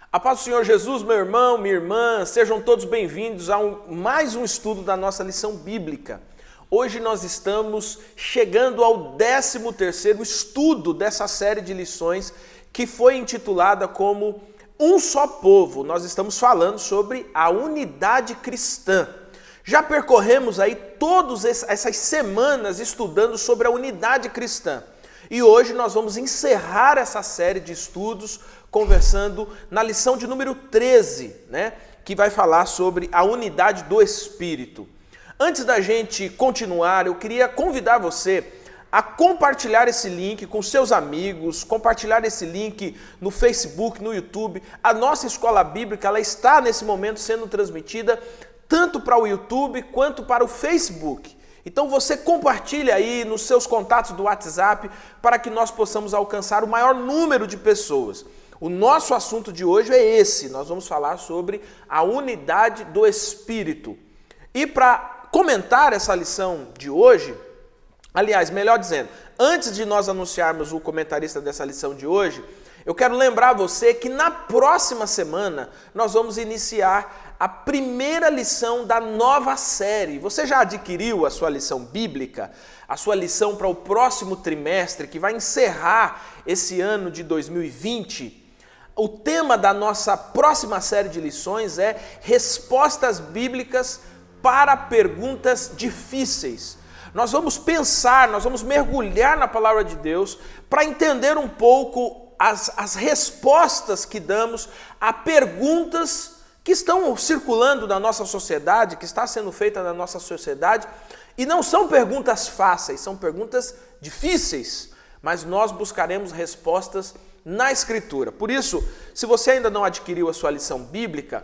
A paz do Senhor Jesus, meu irmão, minha irmã, sejam todos bem-vindos a mais um estudo da nossa lição bíblica. Hoje nós estamos chegando ao 13º estudo dessa série de lições que foi intitulada como Um Só Povo. Nós estamos falando sobre a unidade cristã. Já percorremos aí todas essas semanas estudando sobre a unidade cristã. E hoje nós vamos encerrar essa série de estudos conversando na lição de número 13, que vai falar sobre a unidade do Espírito. Antes da gente continuar, eu queria convidar você a compartilhar esse link com seus amigos, compartilhar esse link no Facebook, no YouTube. A nossa escola bíblica, ela está nesse momento sendo transmitida tanto para o YouTube quanto para o Facebook. Então você compartilha aí nos seus contatos do WhatsApp para que nós possamos alcançar o maior número de pessoas. O nosso assunto de hoje é esse, nós vamos falar sobre a unidade do Espírito. E para comentar essa lição de hoje, aliás, melhor dizendo, antes de nós anunciarmos o comentarista dessa lição de hoje, eu quero lembrar você que na próxima semana nós vamos iniciar a primeira lição da nova série. Você já adquiriu a sua lição bíblica, a sua lição para o próximo trimestre, que vai encerrar esse ano de 2020? O tema da nossa próxima série de lições é Respostas Bíblicas para Perguntas Difíceis. Nós vamos pensar, nós vamos mergulhar na palavra de Deus para entender um pouco as respostas que damos a perguntas que estão circulando na nossa sociedade, que está sendo feita na nossa sociedade, e não são perguntas fáceis, são perguntas difíceis, mas nós buscaremos respostas na Escritura. Por isso, se você ainda não adquiriu a sua lição bíblica,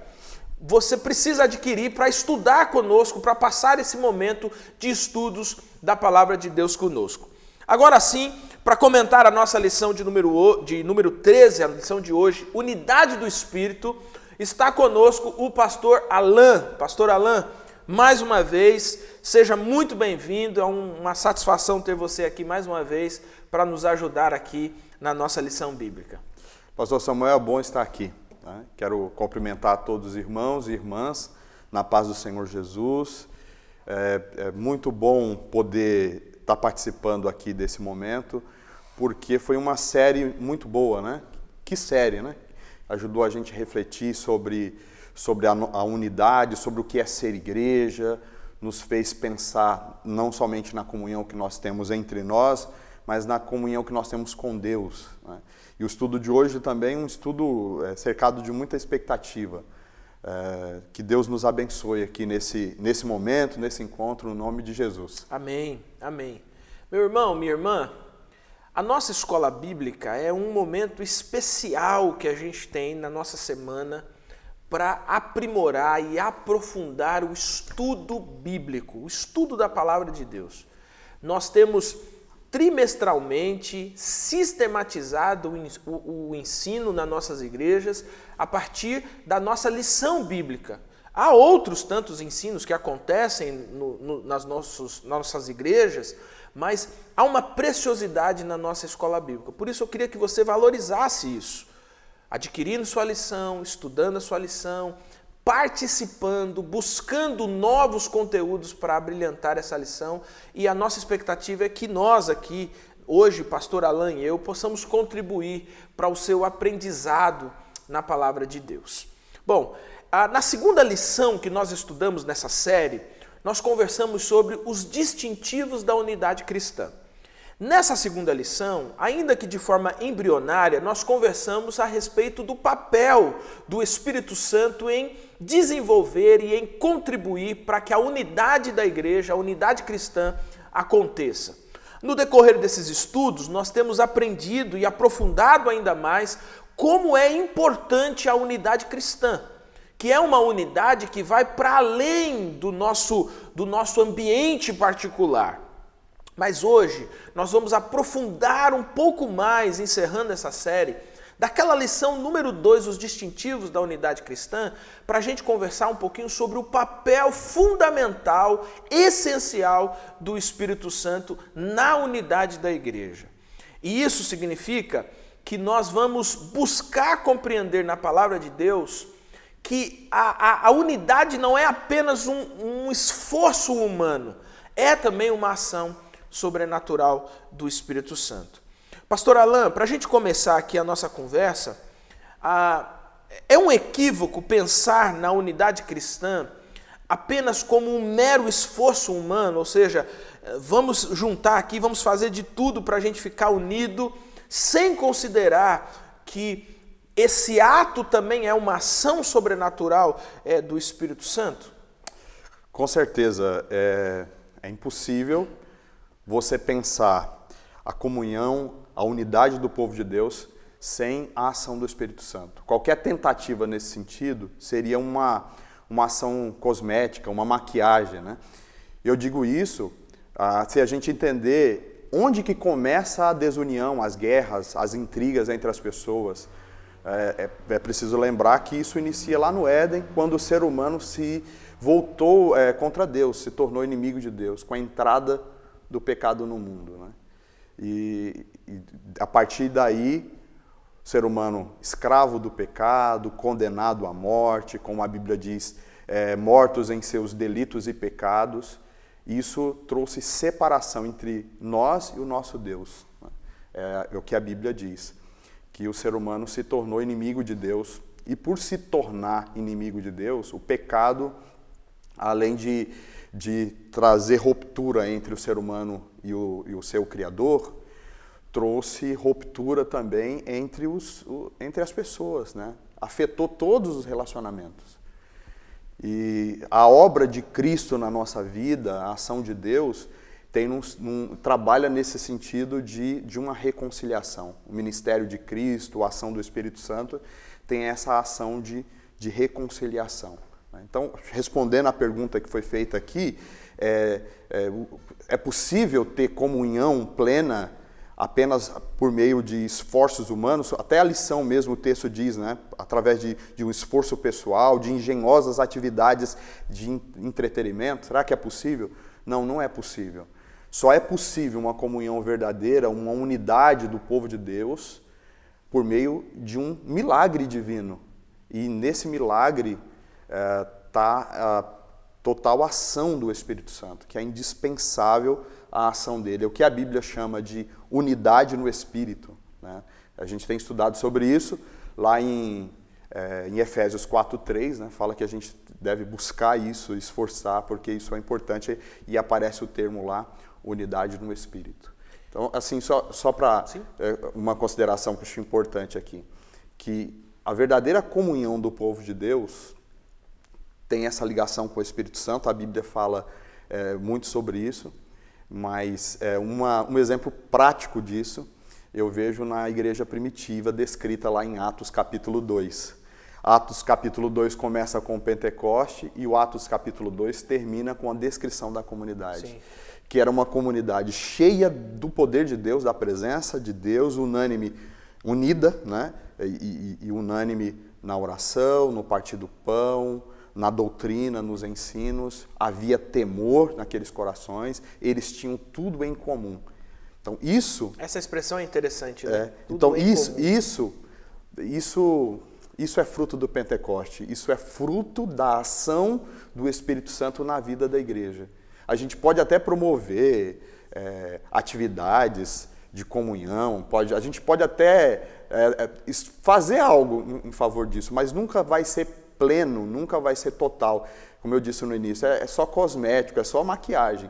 você precisa adquirir para estudar conosco, para passar esse momento de estudos da Palavra de Deus conosco. Agora sim, para comentar a nossa lição de número 13, a lição de hoje, Unidade do Espírito, está conosco o pastor Alain. Pastor Alain, mais uma vez, seja muito bem-vindo, é uma satisfação ter você aqui mais uma vez para nos ajudar aqui na nossa lição bíblica. Pastor Samuel, é bom estar aqui. Quero cumprimentar todos os irmãos e irmãs na paz do Senhor Jesus. É muito bom poder estar participando aqui desse momento, porque foi uma série muito boa, né? Que série, né? Ajudou a gente a refletir sobre a unidade, sobre o que é ser igreja, nos fez pensar não somente na comunhão que nós temos entre nós, mas na comunhão que nós temos com Deus, né? E o estudo de hoje também é um estudo cercado de muita expectativa. Que Deus nos abençoe aqui nesse momento, nesse encontro, no nome de Jesus. Amém, amém. Meu irmão, minha irmã, a nossa escola bíblica é um momento especial que a gente tem na nossa semana para aprimorar e aprofundar o estudo bíblico, o estudo da palavra de Deus. Nós temos trimestralmente sistematizado o ensino nas nossas igrejas a partir da nossa lição bíblica. Há outros tantos ensinos que acontecem nas nossas igrejas, mas há uma preciosidade na nossa escola bíblica. Por isso eu queria que você valorizasse isso, adquirindo sua lição, estudando a sua lição, participando, buscando novos conteúdos para abrilhantar essa lição, e a nossa expectativa é que nós aqui, hoje, pastor Alain e eu, possamos contribuir para o seu aprendizado na palavra de Deus. Bom, na segunda lição que nós estudamos nessa série, nós conversamos sobre os distintivos da unidade cristã. Nessa segunda lição, ainda que de forma embrionária, nós conversamos a respeito do papel do Espírito Santo em desenvolver e em contribuir para que a unidade da igreja, a unidade cristã, aconteça. No decorrer desses estudos, nós temos aprendido e aprofundado ainda mais como é importante a unidade cristã, que é uma unidade que vai para além do nosso ambiente particular. Mas hoje nós vamos aprofundar um pouco mais, encerrando essa série, daquela lição número 2, os distintivos da unidade cristã, para a gente conversar um pouquinho sobre o papel fundamental, essencial do Espírito Santo na unidade da igreja. E isso significa que nós vamos buscar compreender na palavra de Deus que a unidade não é apenas um esforço humano, é também uma ação sobrenatural do Espírito Santo. Pastor Alain, para a gente começar aqui a nossa conversa, é um equívoco pensar na unidade cristã apenas como um mero esforço humano, ou seja, vamos juntar aqui, vamos fazer de tudo para a gente ficar unido, sem considerar que esse ato também é uma ação sobrenatural do Espírito Santo? Com certeza, é impossível você pensar a comunhão, a unidade do povo de Deus sem a ação do Espírito Santo. Qualquer tentativa nesse sentido seria uma ação cosmética, uma maquiagem, né? Eu digo isso se a gente entender onde que começa a desunião, as guerras, as intrigas entre as pessoas. É preciso lembrar que isso inicia lá no Éden, quando o ser humano se voltou contra Deus, se tornou inimigo de Deus, com a entrada do pecado no mundo, né? E a partir daí, o ser humano escravo do pecado, condenado à morte, como a Bíblia diz, mortos em seus delitos e pecados, isso trouxe separação entre nós e o nosso Deus, né? É o que a Bíblia diz, que o ser humano se tornou inimigo de Deus, e por se tornar inimigo de Deus, o pecado, além de trazer ruptura entre o ser humano e o seu Criador, trouxe ruptura também entre as pessoas, né? Afetou todos os relacionamentos. E a obra de Cristo na nossa vida, a ação de Deus, trabalha nesse sentido de uma reconciliação. O ministério de Cristo, a ação do Espírito Santo, tem essa ação de reconciliação. Então, respondendo à pergunta que foi feita aqui, é possível ter comunhão plena apenas por meio de esforços humanos? Até a lição mesmo, o texto diz, né? Através de um esforço pessoal, de engenhosas atividades de entretenimento. Será que é possível? Não, não é possível. Só é possível uma comunhão verdadeira, uma unidade do povo de Deus, por meio de um milagre divino. E nesse milagre está a total ação do Espírito Santo, que é indispensável a ação dele. É o que a Bíblia chama de unidade no Espírito, né? A gente tem estudado sobre isso lá em Efésios 4:3, né? Fala que a gente deve buscar isso, esforçar, porque isso é importante, e aparece o termo lá, unidade no Espírito. Então, assim, só para uma consideração que eu acho importante aqui, que a verdadeira comunhão do povo de Deus tem essa ligação com o Espírito Santo. A Bíblia fala muito sobre isso, mas um exemplo prático disso eu vejo na igreja primitiva, descrita lá em Atos capítulo 2. Atos capítulo 2 começa com o Pentecoste e o Atos capítulo 2 termina com a descrição da comunidade. Sim. Que era uma comunidade cheia do poder de Deus, da presença de Deus, unânime, unida, né? E unânime na oração, no partir do pão, na doutrina, nos ensinos. Havia temor naqueles corações, eles tinham tudo em comum. Então isso... Essa expressão é interessante, né? Então isso é fruto do Pentecoste, isso é fruto da ação do Espírito Santo na vida da igreja. A gente pode até promover atividades de comunhão, a gente pode até fazer algo em favor disso, mas nunca vai ser pleno, nunca vai ser total. Como eu disse no início, é só cosmético, é só maquiagem,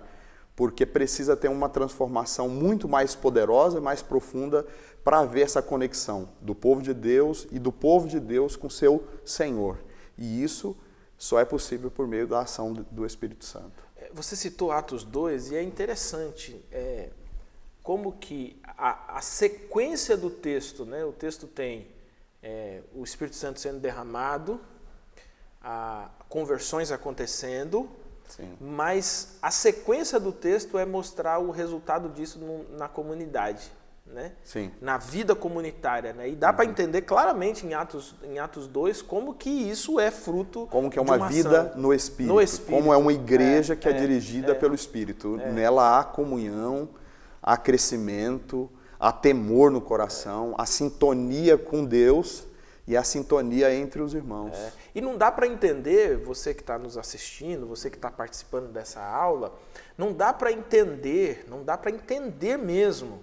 porque precisa ter uma transformação muito mais poderosa e mais profunda para haver essa conexão do povo de Deus e do povo de Deus com seu Senhor. E isso só é possível por meio da ação do Espírito Santo. Você citou Atos 2 e é interessante como que a sequência do texto, né? O texto tem o Espírito Santo sendo derramado, conversões acontecendo, sim, mas a sequência do texto é mostrar o resultado disso na comunidade, né? Sim. Na vida comunitária, né? E dá para entender claramente em Atos 2 como que isso é fruto como que é uma vida no Espírito, como é uma igreja que é dirigida pelo Espírito. Nela há comunhão, há crescimento, há temor no coração, a sintonia com Deus e a sintonia entre os irmãos. E não dá para entender, você que está nos assistindo, você que está participando dessa aula, não dá para entender mesmo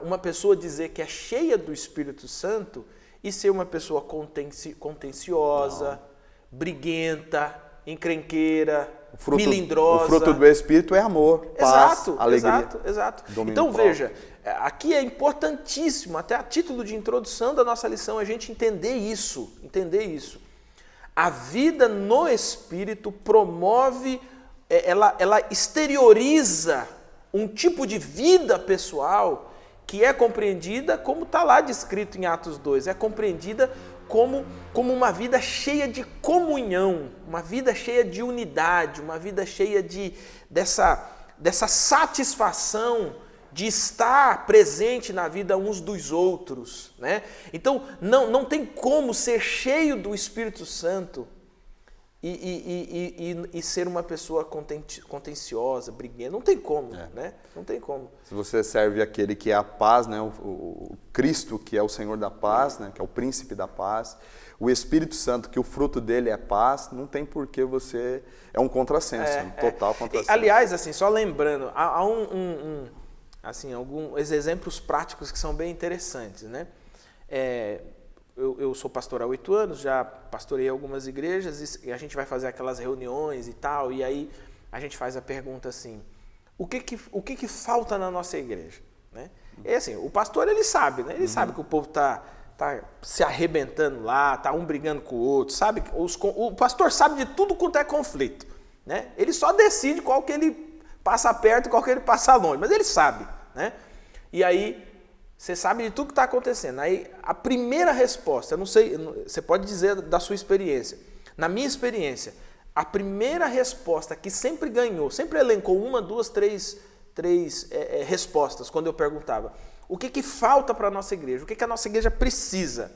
uma pessoa dizer que é cheia do Espírito Santo e ser uma pessoa contenciosa, briguenta, encrenqueira, melindrosa. O fruto do Espírito é amor, paz, alegria. Exato. Então veja, aqui é importantíssimo, até a título de introdução da nossa lição, a gente entender isso. A vida no Espírito promove, ela exterioriza um tipo de vida pessoal que é compreendida, como está lá descrito em Atos 2, é compreendida como uma vida cheia de comunhão, uma vida cheia de unidade, uma vida cheia dessa satisfação de estar presente na vida uns dos outros, né? Então, não tem como ser cheio do Espírito Santo e ser uma pessoa contenciosa, briguenta. Não tem como, né? Não tem como. Se você serve aquele que é a paz, né? O Cristo, que é o Senhor da paz, né? Que é o príncipe da paz, o Espírito Santo, que o fruto dele é paz, não tem por que você... É um contrassenso, total contrassenso. Aliás, assim, só lembrando, há alguns exemplos práticos que são bem interessantes, né? Eu sou pastor há 8 anos, já pastorei algumas igrejas e a gente vai fazer aquelas reuniões e tal, e aí a gente faz a pergunta assim, o que falta na nossa igreja? Né? E assim, o pastor ele sabe, né? Ele sabe que o povo tá se arrebentando lá, tá um brigando com o outro, sabe? O pastor sabe de tudo quanto é conflito, né? Ele só decide qual que ele passa perto e qual que ele passa longe, mas ele sabe, né? E aí você sabe de tudo que está acontecendo. Aí a primeira resposta, eu não sei, você pode dizer da sua experiência. Na minha experiência, a primeira resposta que sempre ganhou, sempre elencou 1, 2, 3 respostas quando eu perguntava o que falta para a nossa igreja, o que a nossa igreja precisa.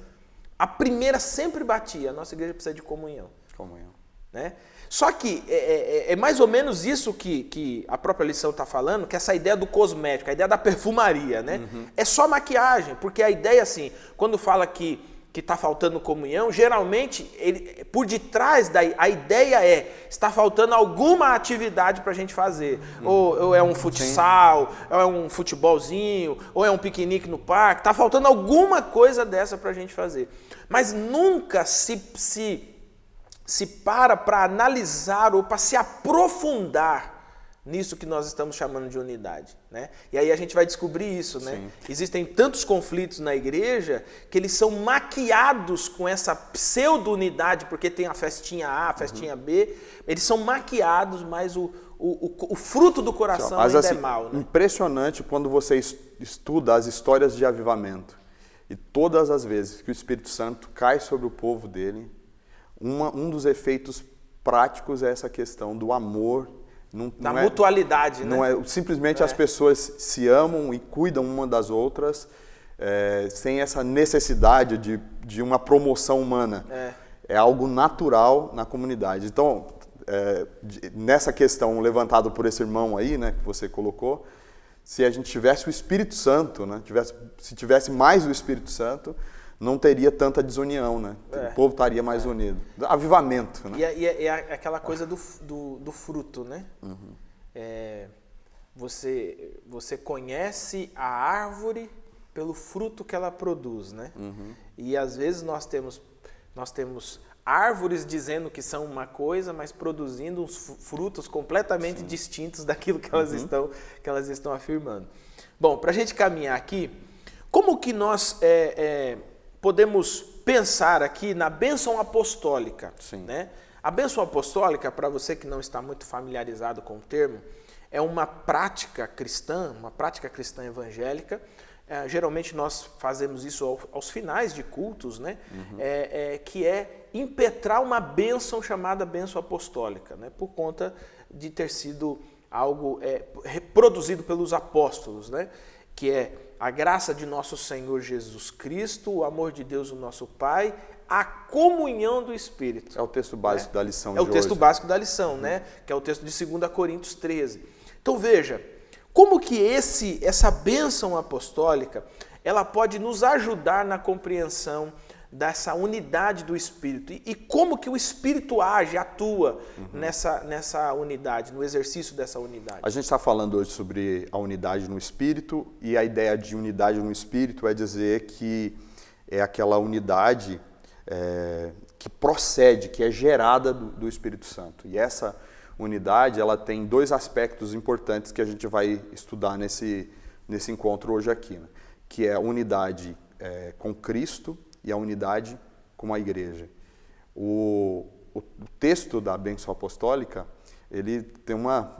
A primeira sempre batia, a nossa igreja precisa de comunhão. Né? Só que é mais ou menos isso que a própria lição está falando, que essa ideia do cosmético, a ideia da perfumaria, né? É só maquiagem, porque a ideia assim, quando fala que está faltando comunhão, geralmente, por detrás a ideia está faltando alguma atividade para a gente fazer. Ou é um futsal, ou é um futebolzinho, ou é um piquenique no parque, está faltando alguma coisa dessa para a gente fazer. Mas nunca se para analisar ou para se aprofundar nisso que nós estamos chamando de unidade, né? E aí a gente vai descobrir isso, né? Sim. Existem tantos conflitos na igreja que eles são maquiados com essa pseudo-unidade, porque tem a festinha A, a festinha B, eles são maquiados, mas o fruto do coração ainda é mau, né? Impressionante quando você estuda as histórias de avivamento e todas as vezes que o Espírito Santo cai sobre o povo dele, um dos efeitos práticos é essa questão do amor. Da mutualidade, né? Não é simplesmente as pessoas se amam e cuidam uma das outras sem essa necessidade de uma promoção humana. É algo natural na comunidade. Então, nessa questão levantada por esse irmão aí, né, que você colocou, se a gente tivesse o Espírito Santo, né, se tivesse mais o Espírito Santo, não teria tanta desunião, né? O povo estaria mais unido. Avivamento, né? E é aquela coisa do fruto, né? Você conhece a árvore pelo fruto que ela produz, né? E às vezes nós temos árvores dizendo que são uma coisa, mas produzindo uns frutos completamente distintos daquilo que elas estão afirmando. Bom, para a gente caminhar aqui, como que nós podemos pensar aqui na bênção apostólica? Né? A bênção apostólica, para você que não está muito familiarizado com o termo, é uma prática cristã evangélica. Geralmente nós fazemos isso aos finais de cultos, né? Que é impetrar uma bênção chamada bênção apostólica, né? Por conta de ter sido algo produzido pelos apóstolos, né? Que é a graça de nosso Senhor Jesus Cristo, o amor de Deus, o nosso Pai, a comunhão do Espírito. É o texto básico da lição de hoje. É o texto básico da lição, né? Que é o texto de 2 Coríntios 13. Então veja, Como que essa bênção apostólica, ela pode nos ajudar na compreensão dessa unidade do Espírito? E como que o Espírito age, atua nessa unidade, no exercício dessa unidade? A gente está falando hoje sobre a unidade no Espírito, e a ideia de unidade no Espírito é dizer que é aquela unidade que procede, que é gerada do Espírito Santo. E essa unidade, ela tem dois aspectos importantes que a gente vai estudar nesse encontro hoje aqui, né? Que é a unidade com Cristo e a unidade com a igreja. O texto da bênção apostólica, ele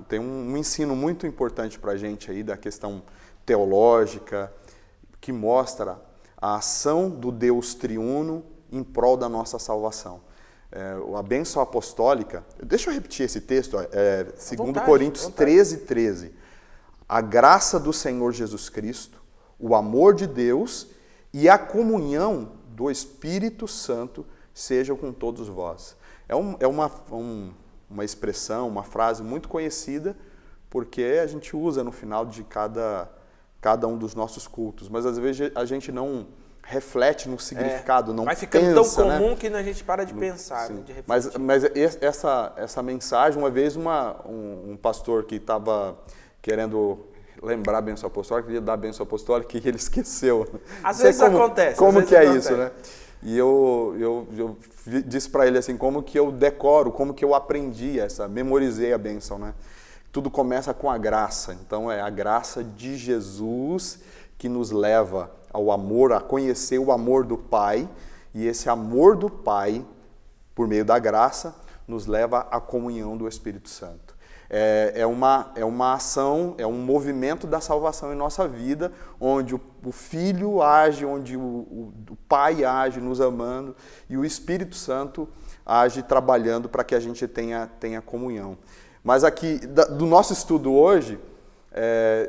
tem um ensino muito importante para a gente aí da questão teológica, que mostra a ação do Deus triuno em prol da nossa salvação. A bênção apostólica, deixa eu repetir esse texto, 2 Coríntios 13:13. A graça do Senhor Jesus Cristo, o amor de Deus e a comunhão do Espírito Santo sejam com todos vós. É uma expressão, uma frase muito conhecida, porque a gente usa no final de cada um dos nossos cultos, mas às vezes a gente não reflete no significado, não pensa. Vai ficando tão comum que a gente para de pensar, de refletir. Mas essa mensagem, uma vez um pastor que estava querendo lembrar a bênção apostólica, queria dar a bênção apostólica, que ele esqueceu. Às vezes acontece. Como que é isso, né? E eu disse para ele assim, como que eu decoro, como que eu aprendi memorizei a bênção, né? Tudo começa com a graça. Então é a graça de Jesus que nos leva ao amor, a conhecer o amor do Pai, e esse amor do Pai, por meio da graça, nos leva à comunhão do Espírito Santo. É uma ação, é um movimento da salvação em nossa vida, onde o Filho age, onde o Pai age nos amando, e o Espírito Santo age trabalhando para que a gente tenha comunhão. Mas aqui, do nosso estudo hoje,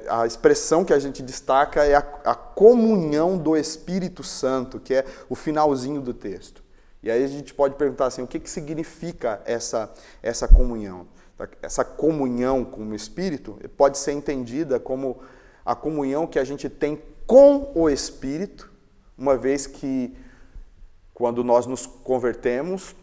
a expressão que a gente destaca é a comunhão do Espírito Santo, que é o finalzinho do texto. E aí a gente pode perguntar assim, o que significa essa comunhão? Essa comunhão com o Espírito pode ser entendida como a comunhão que a gente tem com o Espírito, uma vez que quando nós nos convertemos,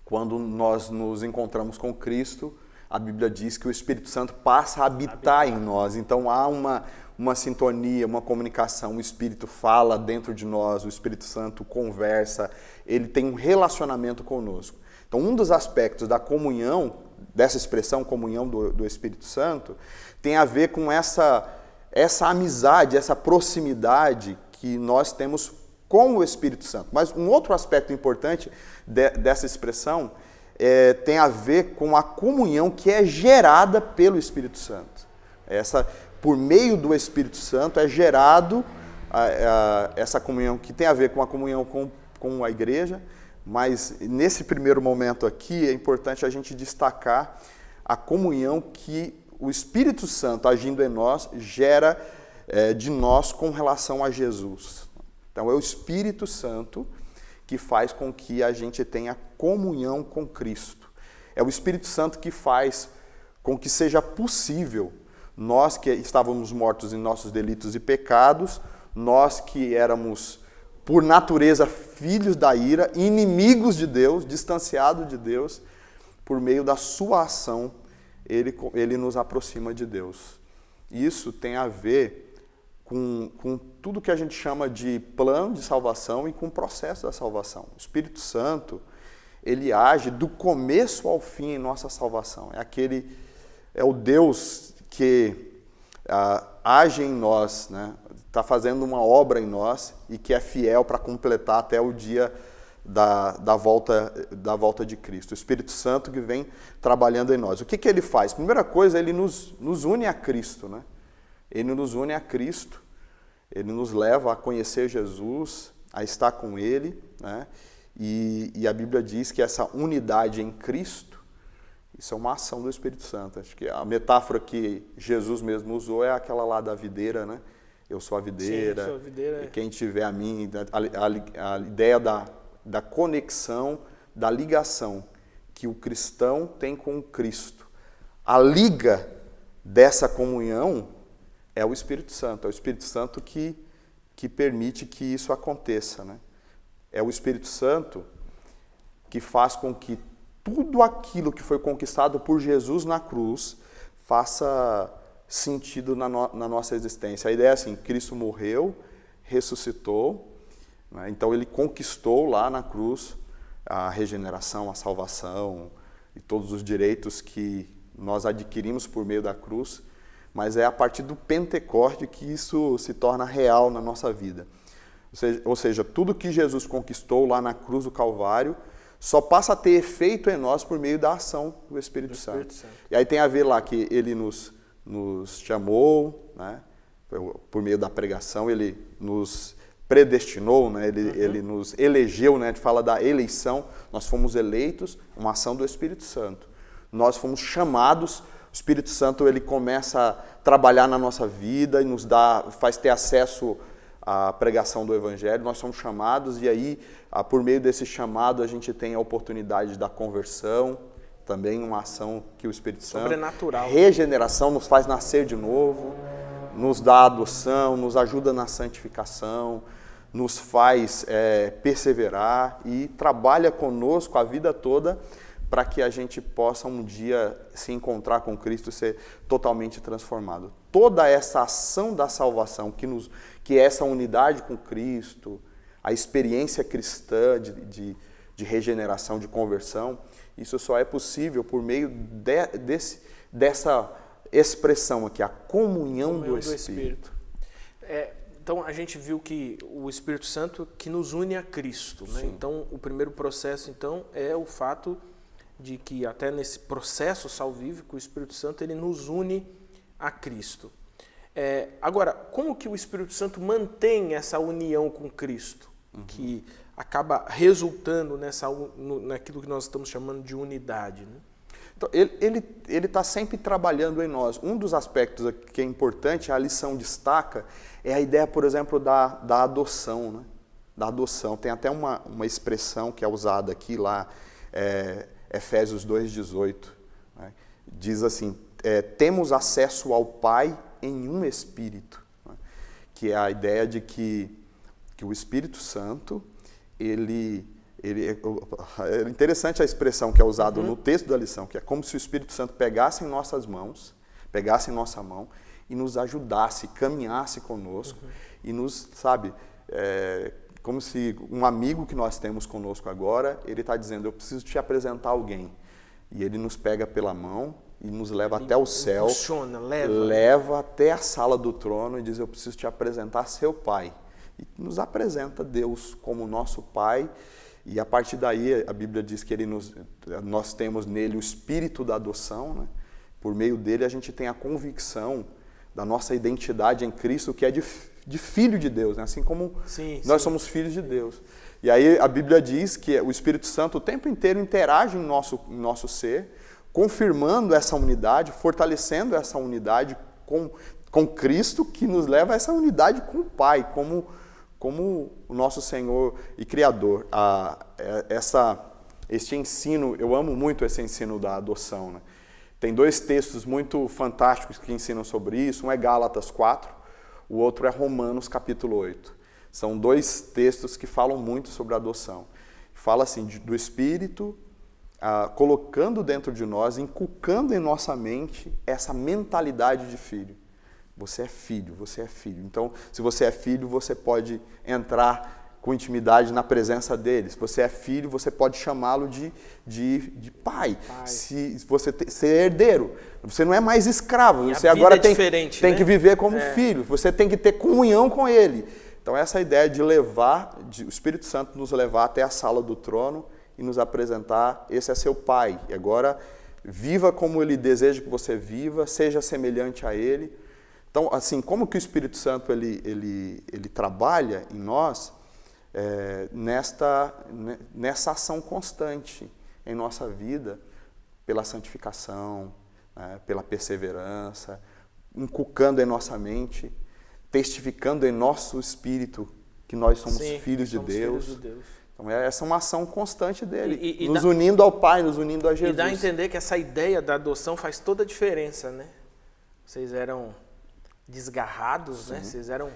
quando nós nos encontramos com Cristo, a Bíblia diz que o Espírito Santo passa a habitar em nós. Então há uma sintonia, uma comunicação. O Espírito fala dentro de nós, o Espírito Santo conversa, ele tem um relacionamento conosco. Então um dos aspectos da comunhão, dessa expressão comunhão do Espírito Santo, tem a ver com essa amizade, essa proximidade que nós temos com o Espírito Santo. Mas um outro aspecto importante dessa expressão tem a ver com a comunhão que é gerada pelo Espírito Santo. Por meio do Espírito Santo é gerado essa comunhão que tem a ver com a comunhão com a igreja, mas nesse primeiro momento aqui é importante a gente destacar a comunhão que o Espírito Santo agindo em nós gera de nós com relação a Jesus. Então é o Espírito Santo que faz com que a gente tenha comunhão com Cristo. É o Espírito Santo que faz com que seja possível nós que estávamos mortos em nossos delitos e pecados, nós que éramos, por natureza, filhos da ira, inimigos de Deus, distanciados de Deus, por meio da sua ação, ele nos aproxima de Deus. Isso tem a ver com tudo que a gente chama de plano de salvação e com o processo da salvação. O Espírito Santo, ele age do começo ao fim em nossa salvação. É o Deus que age em nós, né? Está fazendo uma obra em nós e que é fiel para completar até o dia da volta de Cristo. O Espírito Santo que vem trabalhando em nós. O que ele faz? Primeira coisa, ele nos une a Cristo, né? Ele nos une a Cristo, ele nos leva a conhecer Jesus, a estar com Ele, né? E a Bíblia diz que essa unidade em Cristo, isso é uma ação do Espírito Santo. Acho que a metáfora que Jesus mesmo usou é aquela lá da videira, né? Eu sou a videira, sim, eu sou a videira. E quem tiver a mim, a ideia da conexão, da ligação que o cristão tem com Cristo. A liga dessa comunhão é o Espírito Santo que permite que isso aconteça, né? É o Espírito Santo que faz com que tudo aquilo que foi conquistado por Jesus na cruz faça sentido na nossa existência. A ideia é assim, Cristo morreu, ressuscitou, né? Então ele conquistou lá na cruz a regeneração, a salvação e todos os direitos que nós adquirimos por meio da cruz, mas é a partir do Pentecoste que isso se torna real na nossa vida. Ou seja, tudo que Jesus conquistou lá na cruz do Calvário só passa a ter efeito em nós por meio da ação do Espírito Santo. E aí tem a ver lá que ele nos chamou, né? Por meio da pregação, ele nos predestinou, né? Ele nos elegeu, né? A gente fala da eleição, nós fomos eleitos, uma ação do Espírito Santo. Nós fomos chamados, o Espírito Santo ele começa a trabalhar na nossa vida e nos faz ter acesso à pregação do Evangelho. Nós somos chamados e aí, por meio desse chamado, a gente tem a oportunidade da conversão, também uma ação que o Espírito Santo... Sobrenatural. Regeneração, nos faz nascer de novo, nos dá adoção, nos ajuda na santificação, nos faz perseverar e trabalha conosco a vida toda para que a gente possa um dia se encontrar com Cristo e ser totalmente transformado. Toda essa ação da salvação, que é essa unidade com Cristo, a experiência cristã de regeneração, de conversão, isso só é possível por meio dessa expressão aqui, a comunhão do Espírito. Então, a gente viu que o Espírito Santo que nos une a Cristo, né? Então, o primeiro processo, então, é o fato de que até nesse processo salvífico, o Espírito Santo ele nos une a Cristo. Agora, como que o Espírito Santo mantém essa união com Cristo, que acaba resultando naquilo que nós estamos chamando de unidade, né? Então, ele está sempre trabalhando em nós. Um dos aspectos que é importante, a lição destaca, é a ideia, por exemplo, da adoção, né? Da adoção. Tem até uma expressão que é usada aqui lá, Efésios 2,18, né? Diz assim, temos acesso ao Pai em um Espírito, né? Que é a ideia de que o Espírito Santo, é interessante a expressão que é usada no texto da lição, que é como se o Espírito Santo pegasse em nossa mão e nos ajudasse, caminhasse conosco e nos, como se um amigo que nós temos conosco agora, ele está dizendo, eu preciso te apresentar alguém. E ele nos pega pela mão e nos leva até o céu, leva até a sala do trono e diz, eu preciso te apresentar seu Pai. E nos apresenta Deus como nosso Pai. E a partir daí, a Bíblia diz que nós temos nele o espírito da adoção, né? Por meio dele a gente tem a convicção da nossa identidade em Cristo, que é de filho de Deus, né? Assim como nós somos filhos de Deus. E aí a Bíblia diz que o Espírito Santo o tempo inteiro interage em nosso ser, confirmando essa unidade, fortalecendo essa unidade com Cristo, que nos leva a essa unidade com o Pai, como o nosso Senhor e Criador. Este ensino, eu amo muito esse ensino da adoção, né? Tem dois textos muito fantásticos que ensinam sobre isso. Um é Gálatas 4, o outro é Romanos capítulo 8. São dois textos que falam muito sobre a adoção. Fala assim, do Espírito colocando dentro de nós, inculcando em nossa mente essa mentalidade de filho. Você é filho, você é filho. Então, se você é filho, você pode entrar com intimidade na presença dele. Se você é filho, você pode chamá-lo de pai. Se você ser herdeiro, você não é mais escravo. Você agora tem que viver como filho. Você tem que ter comunhão com ele. Então, essa ideia de o Espírito Santo nos levar até a sala do trono e nos apresentar, esse é seu pai. E agora, viva como ele deseja que você viva, seja semelhante a ele. Então, assim, como que o Espírito Santo ele trabalha em nós nessa ação constante em nossa vida, pela santificação, né, pela perseverança, inculcando em nossa mente, testificando em nosso espírito que nós somos filhos de Deus. Então, essa é uma ação constante dele, nos unindo ao Pai, nos unindo a Jesus. E dá a entender que essa ideia da adoção faz toda a diferença, né? Vocês eram desgarrados, né? Vocês eram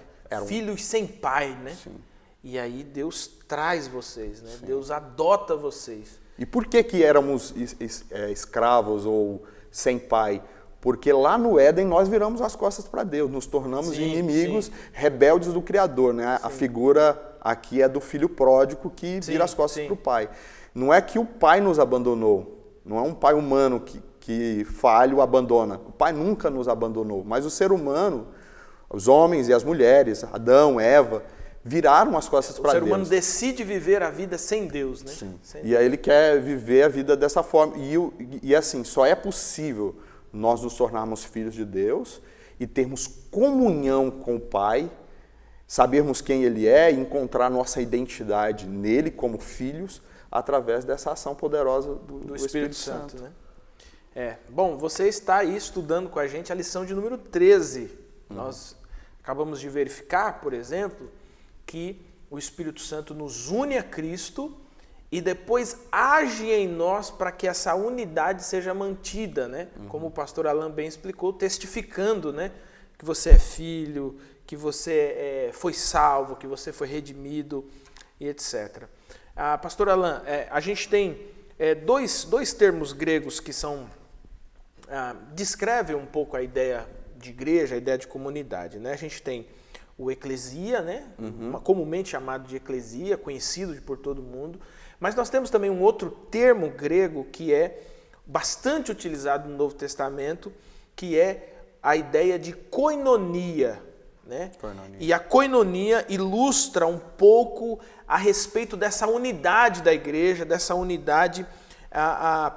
filhos sem pai, né? Sim. E aí Deus traz vocês, né? Deus adota vocês. E por que éramos escravos ou sem pai? Porque lá no Éden nós viramos as costas para Deus, nos tornamos inimigos, rebeldes do Criador, né? A figura aqui é do filho pródigo que vira as costas para o pai. Não é que o pai nos abandonou, não é um pai humano que falha o abandona. O pai nunca nos abandonou, mas o ser humano, os homens e as mulheres, Adão, Eva, viraram as costas para Deus. O ser humano decide viver a vida sem Deus, né? Sim. E aí ele quer viver a vida dessa forma. E assim, só é possível nós nos tornarmos filhos de Deus e termos comunhão com o Pai, sabermos quem Ele é e encontrar nossa identidade nele como filhos através dessa ação poderosa do Espírito Santo. Né? Bom, você está aí estudando com a gente a lição de número 13. Nós acabamos de verificar, por exemplo, que o Espírito Santo nos une a Cristo e depois age em nós para que essa unidade seja mantida, né? Como o pastor Alan bem explicou, testificando, né? Que você é filho, que você foi salvo, que você foi redimido e etc. Pastor Alan, a gente tem dois termos gregos que descrevem um pouco a ideia de igreja, a ideia de comunidade, né? A gente tem o eclesia, né? Comumente chamado de eclesia, conhecido por todo mundo. Mas nós temos também um outro termo grego que é bastante utilizado no Novo Testamento, que é a ideia de koinonia, né? E a koinonia ilustra um pouco a respeito dessa unidade da igreja, dessa unidade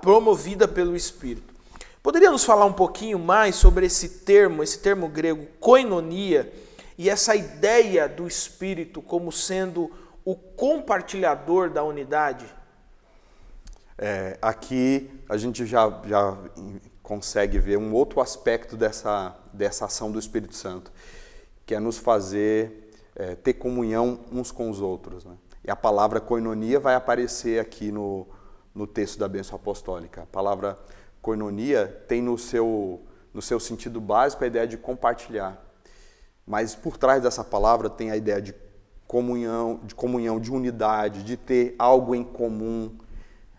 promovida pelo Espírito. Poderia nos falar um pouquinho mais sobre esse termo grego koinonia, e essa ideia do Espírito como sendo o compartilhador da unidade? Aqui a gente já consegue ver um outro aspecto dessa ação do Espírito Santo, que é nos fazer ter comunhão uns com os outros, né? E a palavra koinonia vai aparecer aqui no texto da bênção apostólica. A palavra koinonia tem no seu sentido básico a ideia de compartilhar. Mas por trás dessa palavra tem a ideia de comunhão, de unidade, de ter algo em comum,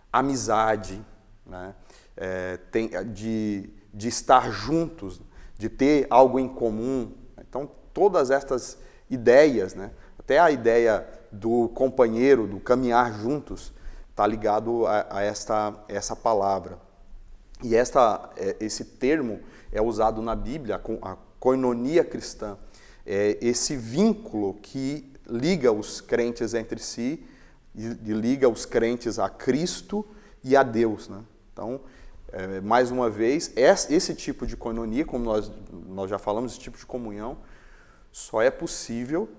amizade, né? De estar juntos, de ter algo em comum. Então, todas estas ideias, né? Até a ideia do companheiro, do caminhar juntos, está ligado a essa palavra. E esse termo é usado na Bíblia, a koinonia cristã. É esse vínculo que liga os crentes entre si, e liga os crentes a Cristo e a Deus, né? Então, mais uma vez, esse tipo de koinonia, como nós já falamos, esse tipo de comunhão, só é possível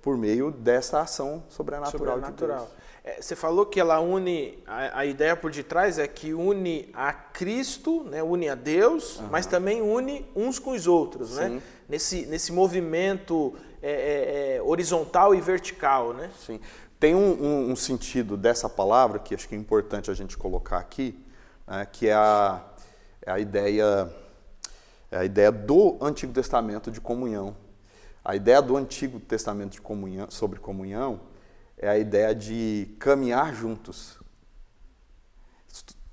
por meio dessa ação sobrenatural de Deus. Você falou que ela une, a ideia por detrás é que une a Cristo, né, une a Deus, mas também une uns com os outros, né? Nesse movimento horizontal e vertical, né? Sim. Tem um sentido dessa palavra que acho que é importante a gente colocar aqui, né, que é a ideia do Antigo Testamento de comunhão. A ideia do Antigo Testamento de comunhão, sobre comunhão, é a ideia de caminhar juntos.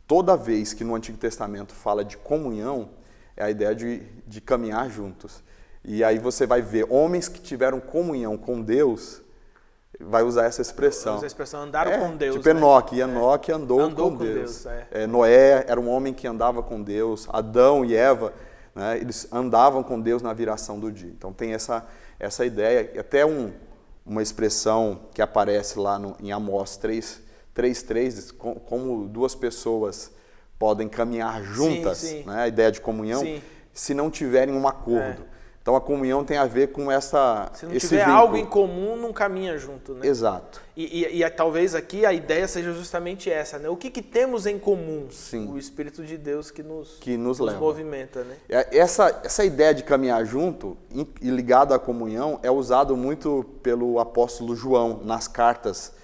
Toda vez que no Antigo Testamento fala de comunhão, é a ideia de caminhar juntos. E aí você vai ver homens que tiveram comunhão com Deus, vai usar essa expressão. Usa a expressão andaram com Deus. Tipo Enoque, Enoque andou com Deus. Noé era um homem que andava com Deus, Adão e Eva, né, eles andavam com Deus na viração do dia. Então tem essa ideia, até uma expressão que aparece lá em Amós 3:3, como duas pessoas podem caminhar juntas, sim. Né, a ideia de comunhão, sim. Se não tiverem um acordo. Então a comunhão tem a ver com se não tiver algo em comum, não caminha junto, né? Exato. E talvez aqui a ideia seja justamente essa, né? O que temos em comum? Sim. O Espírito de Deus que nos movimenta, né? Essa ideia de caminhar junto e ligado à comunhão é usado muito pelo apóstolo João nas cartas.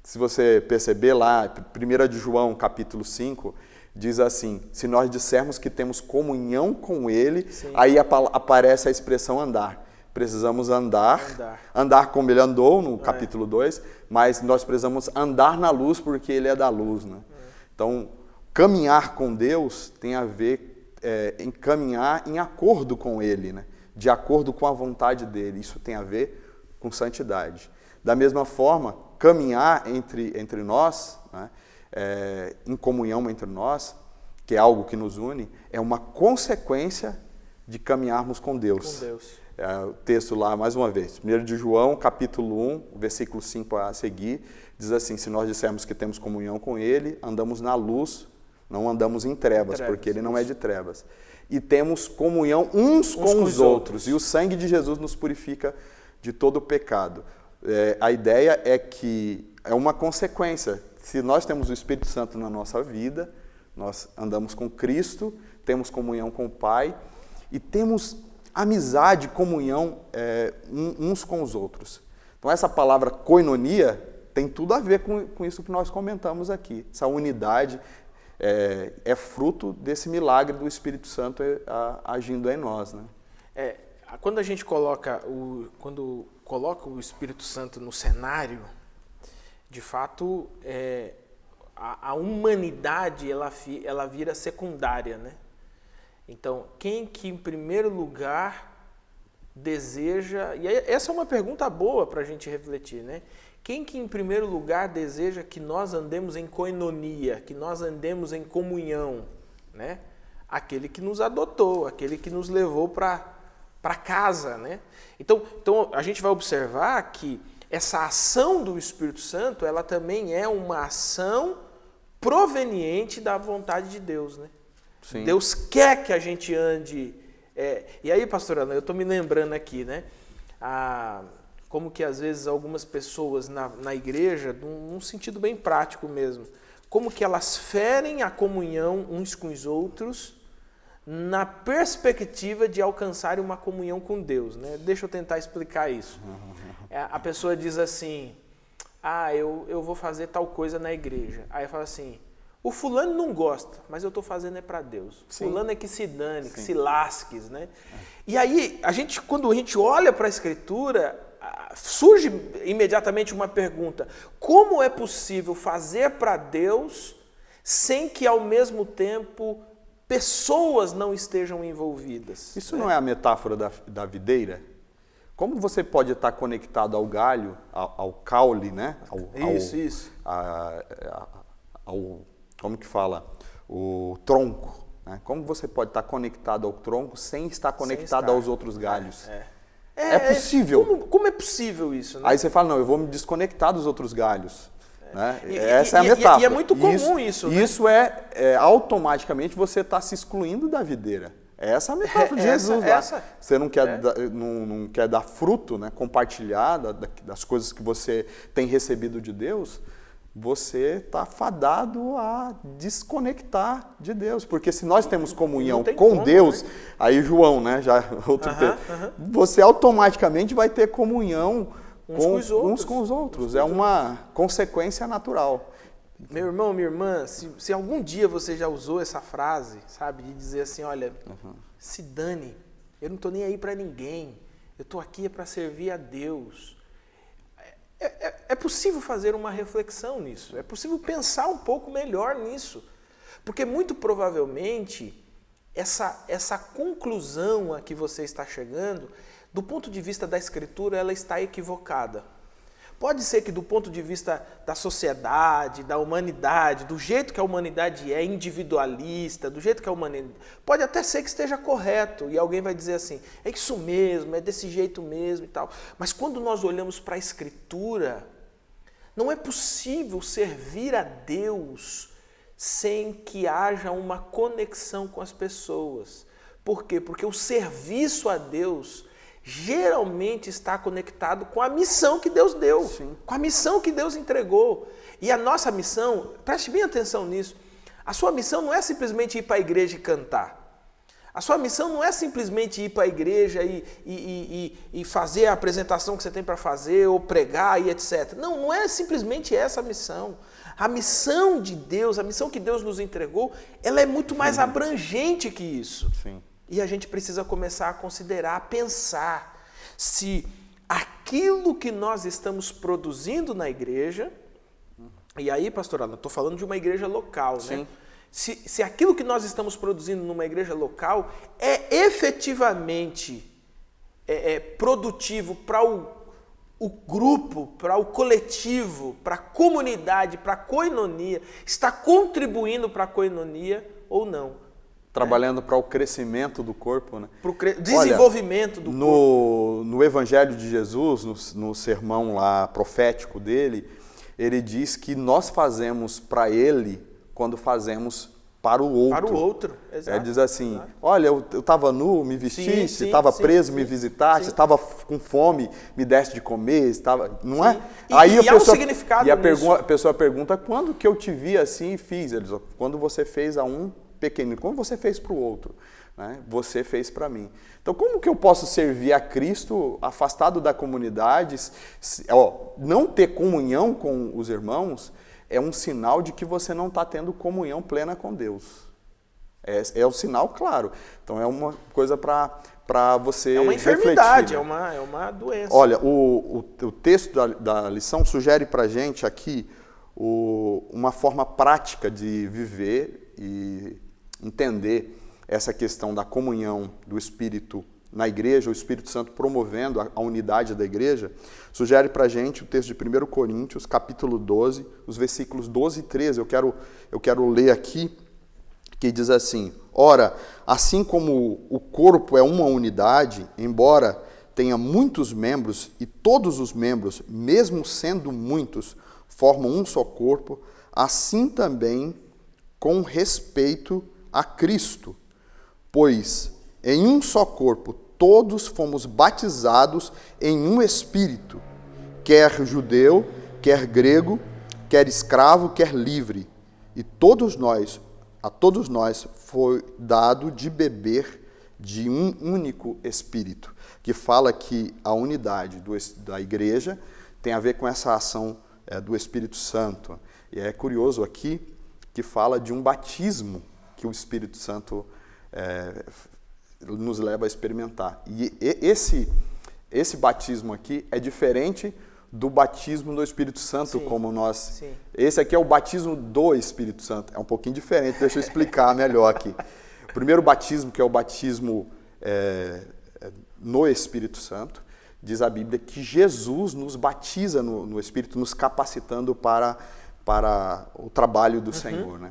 Se você perceber lá, 1 de João, capítulo 5, diz assim, se nós dissermos que temos comunhão com Ele, Sim. aí aparece a expressão andar. Precisamos andar como Ele andou no capítulo 2, mas nós precisamos andar na luz porque Ele é da luz, né? Então, caminhar com Deus tem a ver em caminhar em acordo com Ele, né? De acordo com a vontade dEle. Isso tem a ver com santidade. Da mesma forma, caminhar entre nós, né? Em comunhão entre nós, que é algo que nos une, é uma consequência de caminharmos com Deus. Com Deus. O texto lá, mais uma vez, 1 de João, capítulo 1, versículo 5 a seguir, diz assim, se nós dissermos que temos comunhão com Ele, andamos na luz, não andamos em trevas, porque Ele não é de trevas. E temos comunhão uns com os outros, e o sangue de Jesus nos purifica de todo o pecado. A ideia é que é uma consequência. Se nós temos o Espírito Santo na nossa vida, nós andamos com Cristo, temos comunhão com o Pai e temos amizade, comunhão uns com os outros. Então essa palavra koinonia tem tudo a ver com isso que nós comentamos aqui. Essa unidade é fruto desse milagre do Espírito Santo agindo em nós, né? Quando a gente coloca o Espírito Santo no cenário, de fato, a humanidade ela vira secundária, né? Então, quem que em primeiro lugar deseja... E essa é uma pergunta boa para a gente refletir, né? Quem que em primeiro lugar deseja que nós andemos em koinonia, que nós andemos em comunhão, né? Aquele que nos adotou, aquele que nos levou para casa, né? Então, a gente vai observar que essa ação do Espírito Santo, ela também é uma ação proveniente da vontade de Deus, né? Sim. Deus quer que a gente ande... E aí, pastor Alan, eu estou me lembrando aqui, né? Como que às vezes algumas pessoas na igreja, num sentido bem prático mesmo, como que elas ferem a comunhão uns com os outros na perspectiva de alcançarem uma comunhão com Deus, né? Deixa eu tentar explicar isso. A pessoa diz assim, eu vou fazer tal coisa na igreja. Aí fala assim, o fulano não gosta, mas eu estou fazendo é para Deus. Sim. Fulano é que se dane, sim, que se lasque, né? E aí, quando a gente olha para a Escritura, surge imediatamente uma pergunta, como é possível fazer para Deus sem que ao mesmo tempo pessoas não estejam envolvidas? Isso, né? Não é a metáfora da videira? Como você pode estar conectado ao galho, ao caule, né? Isso. Como que fala? O tronco. Né? Como você pode estar conectado ao tronco sem estar conectado aos outros galhos? É possível. Como é possível isso? Né? Aí você fala, não, eu vou me desconectar dos outros galhos. Né? Essa é a metáfora. E é muito comum isso. Né? Isso automaticamente você está se excluindo da videira. Essa é a metáfora de Jesus lá. Você não quer dar fruto, né? Compartilhar das coisas que você tem recebido de Deus, você está fadado a desconectar de Deus. Porque se nós temos comunhão com Deus, né? Aí João, né? Já outro texto, você automaticamente vai ter comunhão uns com os outros. É uma consequência natural. Meu irmão, minha irmã, se algum dia você já usou essa frase, sabe, de dizer assim, olha, se dane, eu não estou nem aí para ninguém, eu estou aqui para servir a Deus. É possível fazer uma reflexão nisso, é possível pensar um pouco melhor nisso, porque muito provavelmente essa conclusão a que você está chegando, do ponto de vista da Escritura, ela está equivocada. Pode ser que do ponto de vista da sociedade, da humanidade, do jeito que a humanidade é individualista, do jeito que a humanidade... Pode até ser que esteja correto e alguém vai dizer assim, é isso mesmo, é desse jeito mesmo e tal. Mas quando nós olhamos para a Escritura, não é possível servir a Deus sem que haja uma conexão com as pessoas. Por quê? Porque o serviço a Deus geralmente está conectado com a missão que Deus deu, sim, com a missão que Deus entregou. E a nossa missão, preste bem atenção nisso, a sua missão não é simplesmente ir para a igreja e cantar. A sua missão não é simplesmente ir para a igreja e fazer a apresentação que você tem para fazer, ou pregar e etc. Não é simplesmente essa a missão. A missão de Deus, a missão que Deus nos entregou, ela é muito mais abrangente que isso. Sim. E a gente precisa começar a considerar, a pensar se aquilo que nós estamos produzindo na igreja, e aí, pastor Alan, estou falando de uma igreja local, Sim. né? Se aquilo que nós estamos produzindo numa igreja local é efetivamente produtivo para o grupo, para o coletivo, para a comunidade, para a koinonia, está contribuindo para a koinonia ou não. Trabalhando para o crescimento do corpo, né? Para o desenvolvimento do corpo. No Evangelho de Jesus, no sermão lá profético dele, ele diz que nós fazemos para ele quando fazemos para o outro. Para o outro, exato. Ele diz assim, exato. Olha, eu estava nu, me vestiste, estava preso, me visitaste, estava com fome, me deste de comer, estava, não é? Aí há um significado nisso. A pessoa pergunta, quando que eu te vi assim e fiz? Ele diz, quando você fez a um pequenino, como você fez para o outro, né? Você fez para mim. Então, como que eu posso servir a Cristo afastado da comunidade? Não ter comunhão com os irmãos é um sinal de que você não está tendo comunhão plena com Deus. É um sinal claro. Então, é uma coisa para você É uma enfermidade, refletir, né? é uma doença. Olha, o texto da lição sugere para a gente aqui uma forma prática de viver e entender essa questão da comunhão do Espírito na igreja, o Espírito Santo promovendo a unidade da igreja, sugere para a gente o texto de 1 Coríntios, capítulo 12, os versículos 12 e 13, eu quero ler aqui, que diz assim, Ora, assim como o corpo é uma unidade, embora tenha muitos membros, e todos os membros, mesmo sendo muitos, formam um só corpo, assim também com respeito a Cristo. Pois em um só corpo todos fomos batizados em um Espírito, quer judeu, quer grego, quer escravo, quer livre. E a todos nós foi dado de beber de um único Espírito, que fala que a unidade da igreja tem a ver com essa ação do Espírito Santo. E é curioso aqui que fala de um batismo que o Espírito Santo nos leva a experimentar. E esse batismo aqui é diferente do batismo do Espírito Santo, Sim, como nós... sim. Esse aqui é o batismo do Espírito Santo. É um pouquinho diferente, deixa eu explicar melhor aqui. O primeiro batismo, que é o batismo no Espírito Santo, diz a Bíblia que Jesus nos batiza no Espírito, nos capacitando para o trabalho do Senhor, né?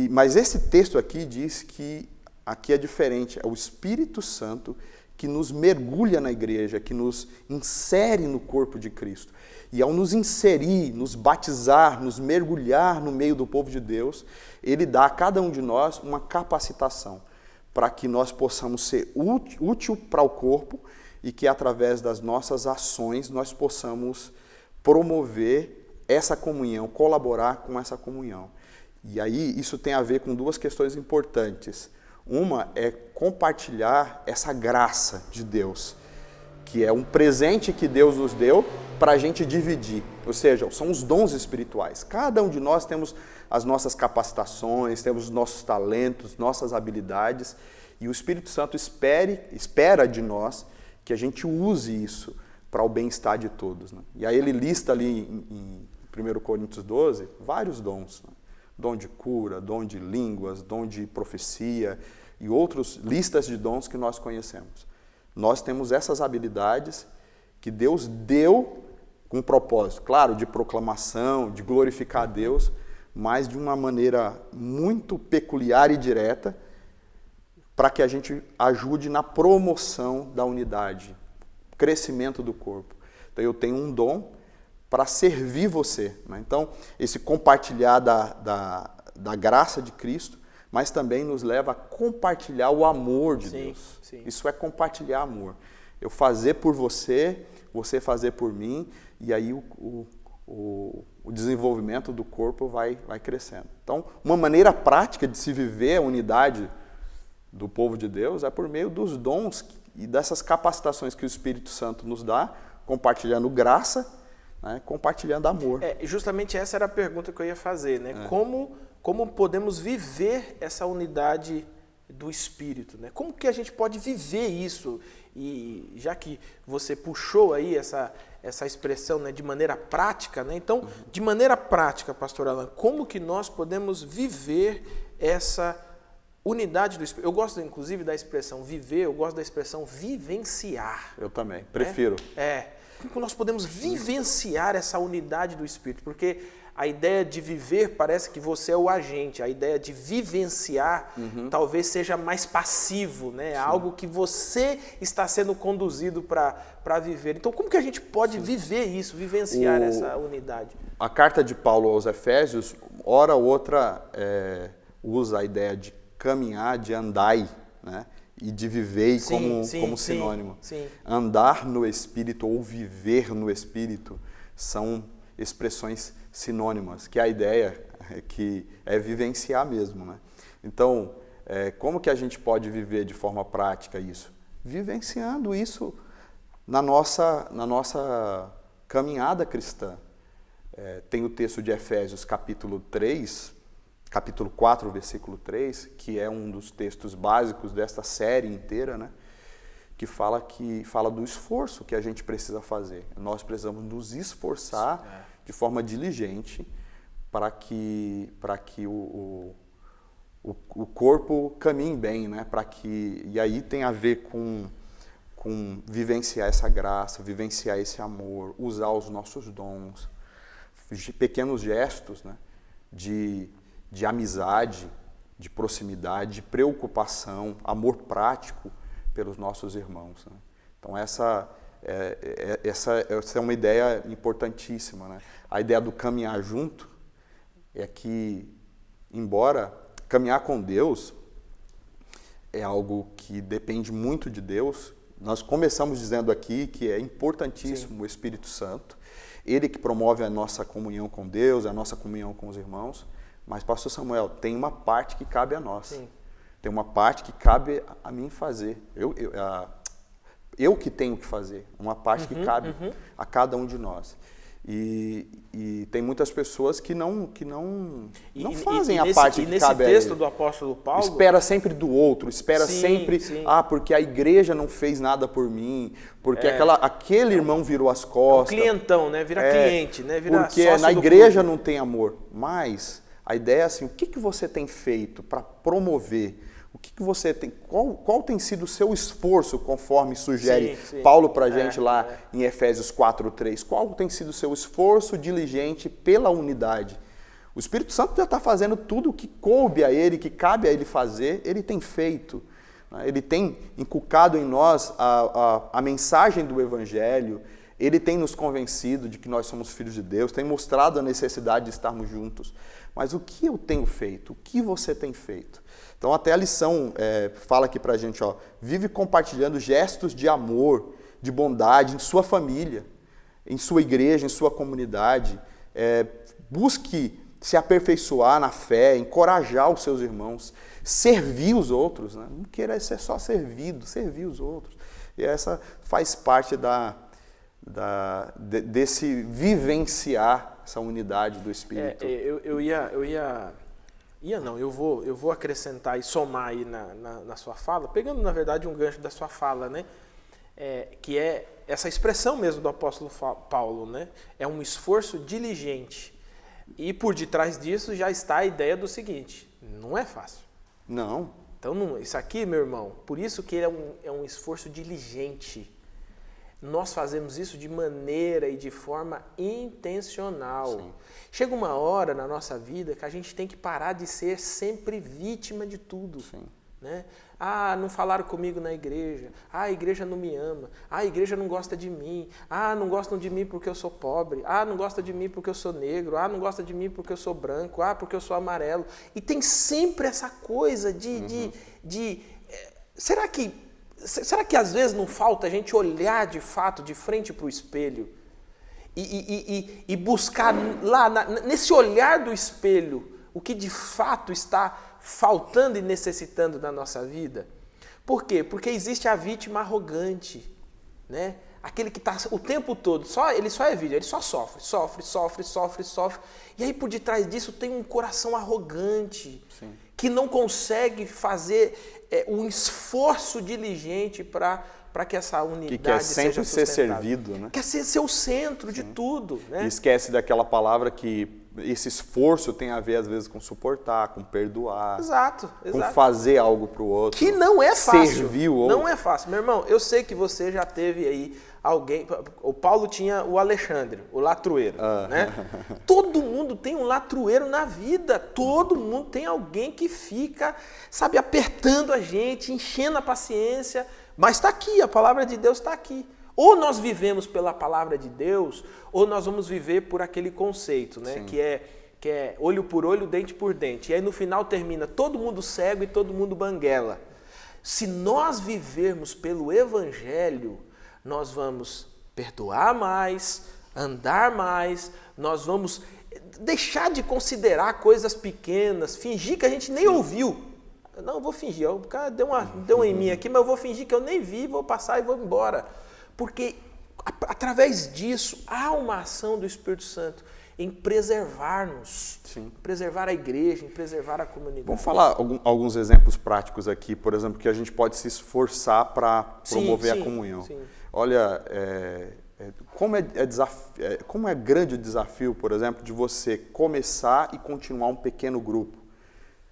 Mas esse texto aqui diz que aqui é diferente, é o Espírito Santo que nos mergulha na igreja, que nos insere no corpo de Cristo. E ao nos inserir, nos batizar, nos mergulhar no meio do povo de Deus, Ele dá a cada um de nós uma capacitação para que nós possamos ser útil para o corpo e que através das nossas ações nós possamos promover essa comunhão, colaborar com essa comunhão. E aí isso tem a ver com duas questões importantes. Uma é compartilhar essa graça de Deus, que é um presente que Deus nos deu para a gente dividir. Ou seja, são os dons espirituais. Cada um de nós temos as nossas capacitações, temos os nossos talentos, nossas habilidades, e o Espírito Santo espera de nós que a gente use isso para o bem-estar de todos, né? E aí ele lista ali em 1 Coríntios 12 vários dons, né? Dom de cura, dom de línguas, dom de profecia e outras listas de dons que nós conhecemos. Nós temos essas habilidades que Deus deu com um propósito, claro, de proclamação, de glorificar a Deus, mas de uma maneira muito peculiar e direta, para que a gente ajude na promoção da unidade, crescimento do corpo. Então eu tenho um dom para servir você, né? Então, esse compartilhar da graça de Cristo, mas também nos leva a compartilhar o amor de Deus. Sim. Isso é compartilhar amor. Eu fazer por você, você fazer por mim, e aí o desenvolvimento do corpo vai crescendo. Então, uma maneira prática de se viver a unidade do povo de Deus é por meio dos dons e dessas capacitações que o Espírito Santo nos dá, compartilhando graça, né? Compartilhando amor. Justamente essa era a pergunta que eu ia fazer, né? Como podemos viver essa unidade do Espírito, né? Como que a gente pode viver isso? E já que você puxou aí essa expressão, né, de maneira prática, né? Então, de maneira prática, pastor Alan, como que nós podemos viver essa unidade do Espírito? Eu gosto, inclusive, da expressão viver, eu gosto da expressão vivenciar. Eu também, prefiro. Como que nós podemos vivenciar essa unidade do Espírito? Porque a ideia de viver parece que você é o agente, a ideia de vivenciar talvez seja mais passivo, né? Algo que você está sendo conduzido para viver. Então, como que a gente pode viver isso, vivenciar essa unidade? A carta de Paulo aos Efésios, hora ou outra, usa a ideia de caminhar, de andai, né? E de viver como sinônimo. Sim. Andar no Espírito ou viver no Espírito são expressões sinônimas, que a ideia é vivenciar mesmo, né? Então, como que a gente pode viver de forma prática isso? Vivenciando isso na nossa caminhada cristã. Tem o texto de Efésios capítulo 4, versículo 3, que é um dos textos básicos desta série inteira, né? Que fala do esforço que a gente precisa fazer. Nós precisamos nos esforçar de forma diligente para que o corpo caminhe bem, né? E aí tem a ver com vivenciar essa graça, vivenciar esse amor, usar os nossos dons, pequenos gestos, né? De amizade, de proximidade, de preocupação, amor prático pelos nossos irmãos, né? Então essa é uma ideia importantíssima, né? A ideia do caminhar junto é que, embora caminhar com Deus é algo que depende muito de Deus, nós começamos dizendo aqui que é importantíssimo o Espírito Santo, ele que promove a nossa comunhão com Deus, a nossa comunhão com os irmãos, mas, pastor Samuel, tem uma parte que cabe a nós. Sim. Tem uma parte que cabe a mim fazer. Eu que tenho que fazer. Uma parte que cabe a cada um de nós. E tem muitas pessoas que não fazem a parte que cabe a ele. E nesse texto do apóstolo Paulo... Espera sempre do outro, sempre... porque a igreja não fez nada por mim, porque aquele irmão virou as costas. É um clientão, né? Vira cliente, né? Vira porque sócio na do igreja clube. Não tem amor. Mas a ideia é assim, o que você tem feito para promover? O que você tem? Qual tem sido o seu esforço, conforme sugere Paulo para a gente lá em Efésios 4:3? Qual tem sido o seu esforço diligente pela unidade? O Espírito Santo já está fazendo tudo o que coube a ele, que cabe a ele fazer, ele tem feito. Ele tem inculcado em nós a mensagem do Evangelho, ele tem nos convencido de que nós somos filhos de Deus, tem mostrado a necessidade de estarmos juntos. Mas o que eu tenho feito? O que você tem feito? Então até a lição fala aqui pra gente, vive compartilhando gestos de amor, de bondade em sua família, em sua igreja, em sua comunidade. Busque se aperfeiçoar na fé, encorajar os seus irmãos, servir os outros, né? Não queira ser só servido, servir os outros. E essa faz parte desse vivenciar essa unidade do Espírito. Eu vou acrescentar e somar aí na sua fala, pegando, na verdade, um gancho da sua fala, né? Que é essa expressão mesmo do apóstolo Paulo, né? É um esforço diligente. E por detrás disso já está a ideia do seguinte, não é fácil. Não. Então, isso aqui, meu irmão, por isso que é um esforço diligente. Nós fazemos isso de maneira e de forma intencional. Sim. Chega uma hora na nossa vida que a gente tem que parar de ser sempre vítima de tudo. Sim. Né? Não falaram comigo na igreja. A igreja não me ama. A igreja não gosta de mim. Não gostam de mim porque eu sou pobre. Não gosta de mim porque eu sou negro. Não gosta de mim porque eu sou branco. Porque eu sou amarelo. E tem sempre essa coisa Será que às vezes não falta a gente olhar de fato de frente para o espelho e buscar lá, nesse olhar do espelho, o que de fato está faltando e necessitando na nossa vida? Por quê? Porque existe a vítima arrogante, né? Aquele que está o tempo todo, ele só é vídeo, ele só sofre. E aí por detrás disso tem um coração arrogante, sim, que não consegue fazer um esforço diligente para que essa unidade que quer sempre seja ser sustentável. servido, né? Quer ser o centro de tudo, né? E esquece daquela palavra que esse esforço tem a ver, às vezes, com suportar, com perdoar. Exato. Com fazer algo para o outro. Que não é fácil. Servir o outro. Não é fácil. Meu irmão, eu sei que você já teve aí alguém... O Paulo tinha o Alexandre, o latrueiro, né? Todo mundo tem um latrueiro na vida. Todo mundo tem alguém que fica, sabe, apertando a gente, enchendo a paciência. Mas está aqui, a palavra de Deus está aqui. Ou nós vivemos pela palavra de Deus, ou nós vamos viver por aquele conceito, né? Que é olho por olho, dente por dente. E aí no final termina todo mundo cego e todo mundo banguela. Se nós vivermos pelo Evangelho, nós vamos perdoar mais, andar mais, nós vamos deixar de considerar coisas pequenas, fingir que a gente nem ouviu. Não, eu vou fingir, o cara deu uma em mim aqui, mas eu vou fingir que eu nem vi, vou passar e vou embora. Porque através disso há uma ação do Espírito Santo em preservar-nos, preservar a igreja, em preservar a comunidade. Vamos falar alguns exemplos práticos aqui, por exemplo, que a gente pode se esforçar para promover a comunhão. Sim. Olha, como é grande o desafio, por exemplo, de você começar e continuar um pequeno grupo.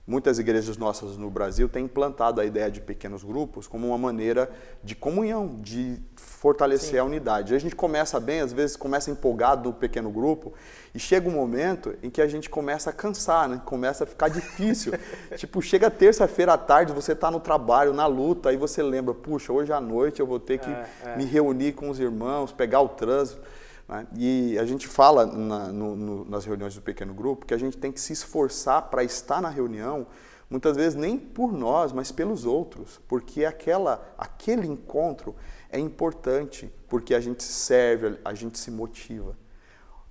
Muitas igrejas nossas no Brasil têm implantado a ideia de pequenos grupos como uma maneira de comunhão, de fortalecer a unidade. A gente começa bem, às vezes começa empolgado no pequeno grupo e chega um momento em que a gente começa a cansar, né? Começa a ficar difícil. Tipo, chega terça-feira à tarde, você está no trabalho, na luta, aí você lembra, puxa, hoje à noite eu vou ter que me reunir com os irmãos, pegar o trânsito. E a gente fala nas reuniões do pequeno grupo que a gente tem que se esforçar para estar na reunião, muitas vezes nem por nós, mas pelos outros, porque aquele encontro é importante, porque a gente se serve, a gente se motiva.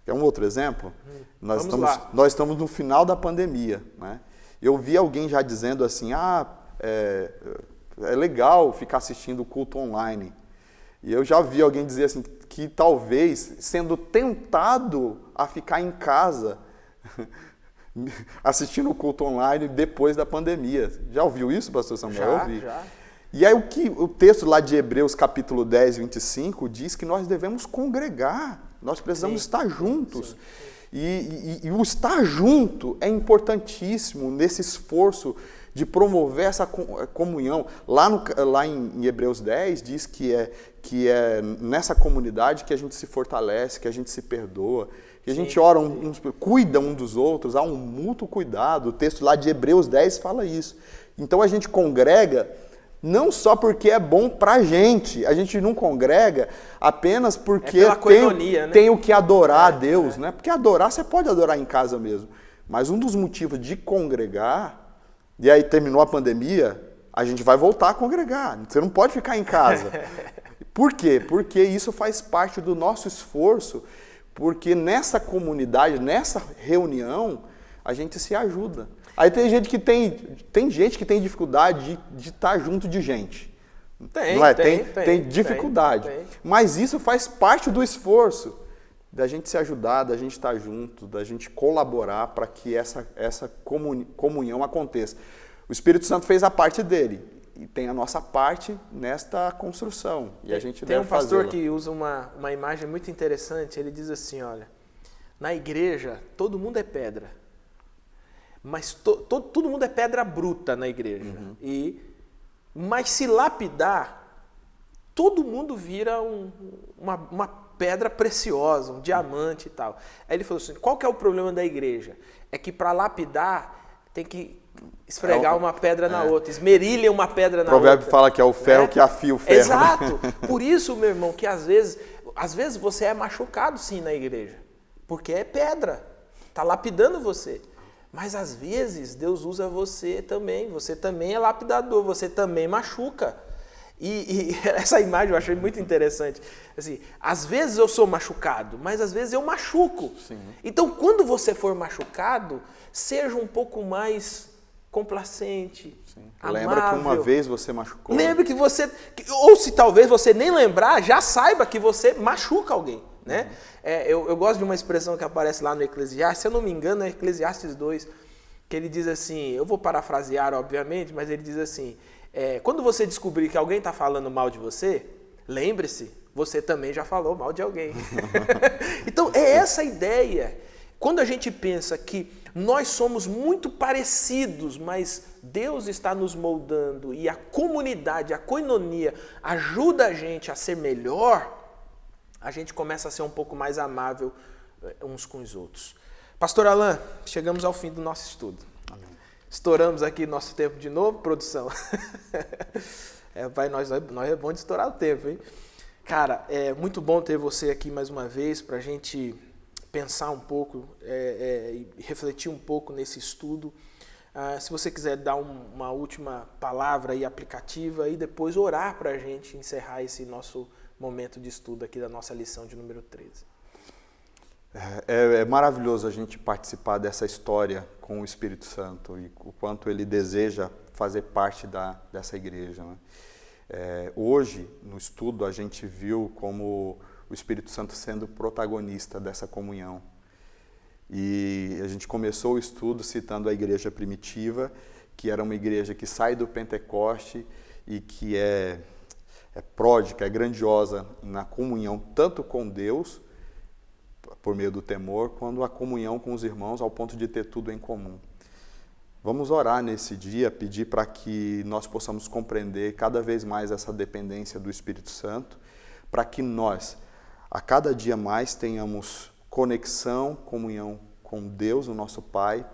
Quer um outro exemplo? Nós estamos no final da pandemia, né? Eu vi alguém já dizendo assim, é legal ficar assistindo o culto online. E eu já vi alguém dizer assim, que talvez, sendo tentado a ficar em casa, assistindo o culto online depois da pandemia. Já ouviu isso, pastor Samuel? Já. E aí o texto lá de Hebreus, capítulo 10, 25, diz que nós devemos congregar, nós precisamos estar juntos. E o estar junto é importantíssimo nesse esforço de promover essa comunhão. Lá em Hebreus 10 diz que é nessa comunidade que a gente se fortalece, que a gente se perdoa, que a gente ora, cuida um dos outros, há um mútuo cuidado. O texto lá de Hebreus 10 fala isso. Então a gente congrega não só porque é bom pra gente, a gente não congrega apenas porque tem o que adorar a Deus, né? Porque adorar, você pode adorar em casa mesmo, mas um dos motivos de congregar, e aí terminou a pandemia, a gente vai voltar a congregar, você não pode ficar em casa. Por quê? Porque isso faz parte do nosso esforço, porque nessa comunidade, nessa reunião, a gente se ajuda. Aí tem gente que tem dificuldade de estar junto de gente. Tem dificuldade. Mas isso faz parte do esforço da gente se ajudar, da gente estar junto, da gente colaborar para que essa comunhão aconteça. O Espírito Santo fez a parte dele e tem a nossa parte nesta construção. E a gente tem um pastor que usa uma imagem muito interessante. Ele diz assim, olha, na igreja todo mundo é pedra. Mas todo mundo é pedra bruta na igreja. Mas se lapidar, todo mundo vira uma pedra preciosa, um diamante e tal. Aí ele falou assim, qual que é o problema da igreja? É que para lapidar tem que esfregar uma pedra na outra, esmerilha uma pedra na outra. O provérbio fala que é o ferro que afia o ferro. Exato. Por isso, meu irmão, que às vezes você é machucado sim na igreja, porque é pedra, está lapidando você. Mas às vezes Deus usa você também é lapidador, você também machuca. E essa imagem eu achei muito interessante. Assim, às vezes eu sou machucado, mas às vezes eu machuco. Sim. Então quando você for machucado, seja um pouco mais complacente, amável. Lembra que uma vez você machucou. Lembre que você, ou se talvez você nem lembrar, já saiba que você machuca alguém, né? Eu gosto de uma expressão que aparece lá no Eclesiastes, se eu não me engano é Eclesiastes 2, que ele diz assim, eu vou parafrasear obviamente, mas ele diz assim, quando você descobrir que alguém está falando mal de você, lembre-se, você também já falou mal de alguém. Então é essa a ideia. Quando a gente pensa que nós somos muito parecidos, mas Deus está nos moldando e a comunidade, a koinonia, ajuda a gente a ser melhor, a gente começa a ser um pouco mais amável uns com os outros. Pastor Alan, chegamos ao fim do nosso estudo. Amém. Estouramos aqui nosso tempo de novo, produção. Nós é bom de estourar o tempo, hein? Cara, é muito bom ter você aqui mais uma vez para a gente pensar um pouco e refletir um pouco nesse estudo. Se você quiser dar uma última palavra aí aplicativa e depois orar para a gente encerrar esse nosso momento de estudo aqui da nossa lição de número 13. É maravilhoso a gente participar dessa história com o Espírito Santo e o quanto ele deseja fazer parte dessa igreja, né? Hoje, no estudo, a gente viu como o Espírito Santo sendo protagonista dessa comunhão. E a gente começou o estudo citando a igreja primitiva, que era uma igreja que sai do Pentecoste e que é pródiga, é grandiosa na comunhão tanto com Deus, por meio do temor, quanto a comunhão com os irmãos, ao ponto de ter tudo em comum. Vamos orar nesse dia, pedir para que nós possamos compreender cada vez mais essa dependência do Espírito Santo, para que nós, a cada dia mais, tenhamos conexão, comunhão com Deus, o nosso Pai,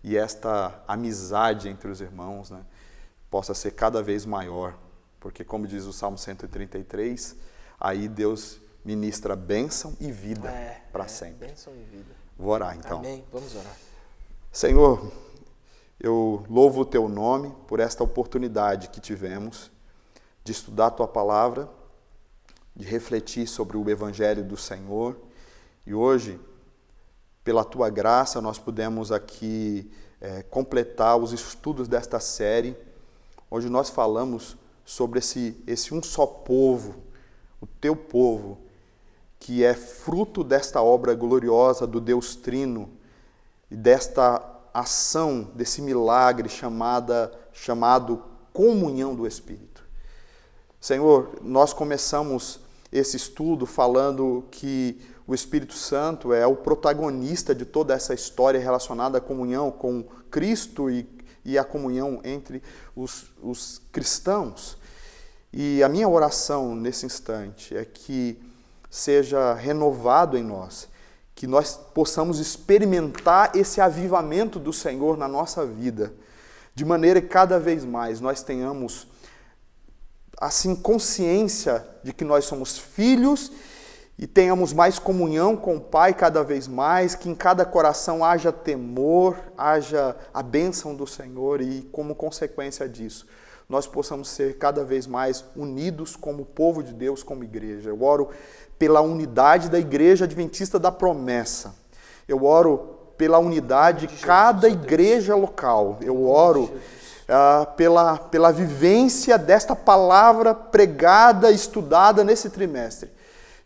e esta amizade entre os irmãos, né, possa ser cada vez maior, porque como diz o Salmo 133, aí Deus ministra bênção e vida para sempre. Bênção e vida. Vou orar então. Amém. Vamos orar. Senhor, eu louvo o Teu nome por esta oportunidade que tivemos de estudar a Tua palavra, de refletir sobre o Evangelho do Senhor. E hoje, pela Tua graça, nós pudemos aqui completar os estudos desta série, onde nós falamos sobre esse um só povo, o Teu povo, que é fruto desta obra gloriosa do Deus Trino e desta ação, desse milagre chamado comunhão do Espírito. Senhor, nós começamos esse estudo falando que o Espírito Santo é o protagonista de toda essa história relacionada à comunhão com Cristo e a comunhão entre os cristãos. E a minha oração nesse instante é que seja renovado em nós, que nós possamos experimentar esse avivamento do Senhor na nossa vida, de maneira que cada vez mais nós tenhamos assim consciência de que nós somos filhos e tenhamos mais comunhão com o Pai cada vez mais, que em cada coração haja temor, haja a bênção do Senhor e como consequência disso, nós possamos ser cada vez mais unidos como povo de Deus, como igreja. Eu oro pela unidade da Igreja Adventista da Promessa. Eu oro pela unidade de cada igreja local. Eu oro pela vivência desta palavra pregada, estudada nesse trimestre.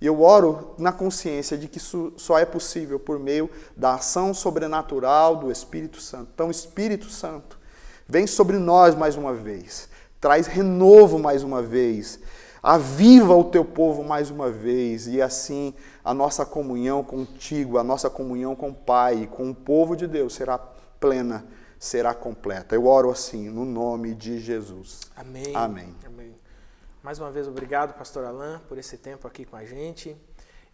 E eu oro na consciência de que isso só é possível por meio da ação sobrenatural do Espírito Santo. Então, Espírito Santo, vem sobre nós mais uma vez. Traz renovo mais uma vez. Aviva o teu povo mais uma vez, e assim a nossa comunhão contigo, a nossa comunhão com o Pai, com o povo de Deus será plena, será completa. Eu oro assim, no nome de Jesus. Amém. Amém. Amém. Mais uma vez, obrigado, pastor Alan, por esse tempo aqui com a gente.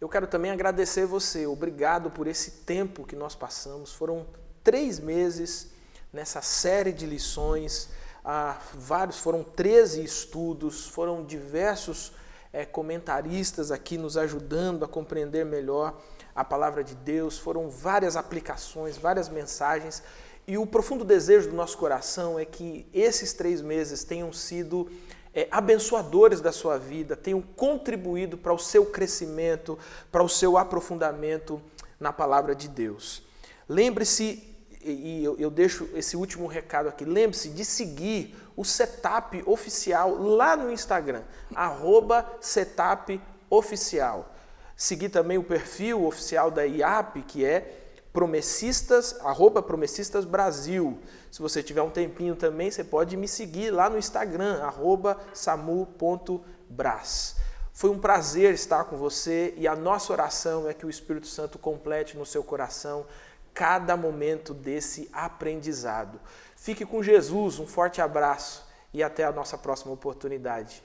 Eu quero também agradecer você, obrigado por esse tempo que nós passamos. Foram 3 meses nessa série de lições, foram 13 estudos, foram diversos comentaristas aqui nos ajudando a compreender melhor a palavra de Deus, foram várias aplicações, várias mensagens, e o profundo desejo do nosso coração é que esses 3 meses tenham sido abençoadores da sua vida, tenham contribuído para o seu crescimento, para o seu aprofundamento na palavra de Deus. Lembre-se eu deixo esse último recado aqui. Lembre-se de seguir o Setup Oficial lá no Instagram, @SetupOficial. Seguir também o perfil oficial da IAP, que é @Promessistas Brasil. Se você tiver um tempinho também, você pode me seguir lá no Instagram, @samu.bras. Foi um prazer estar com você e a nossa oração é que o Espírito Santo complete no seu coração cada momento desse aprendizado. Fique com Jesus, um forte abraço e até a nossa próxima oportunidade.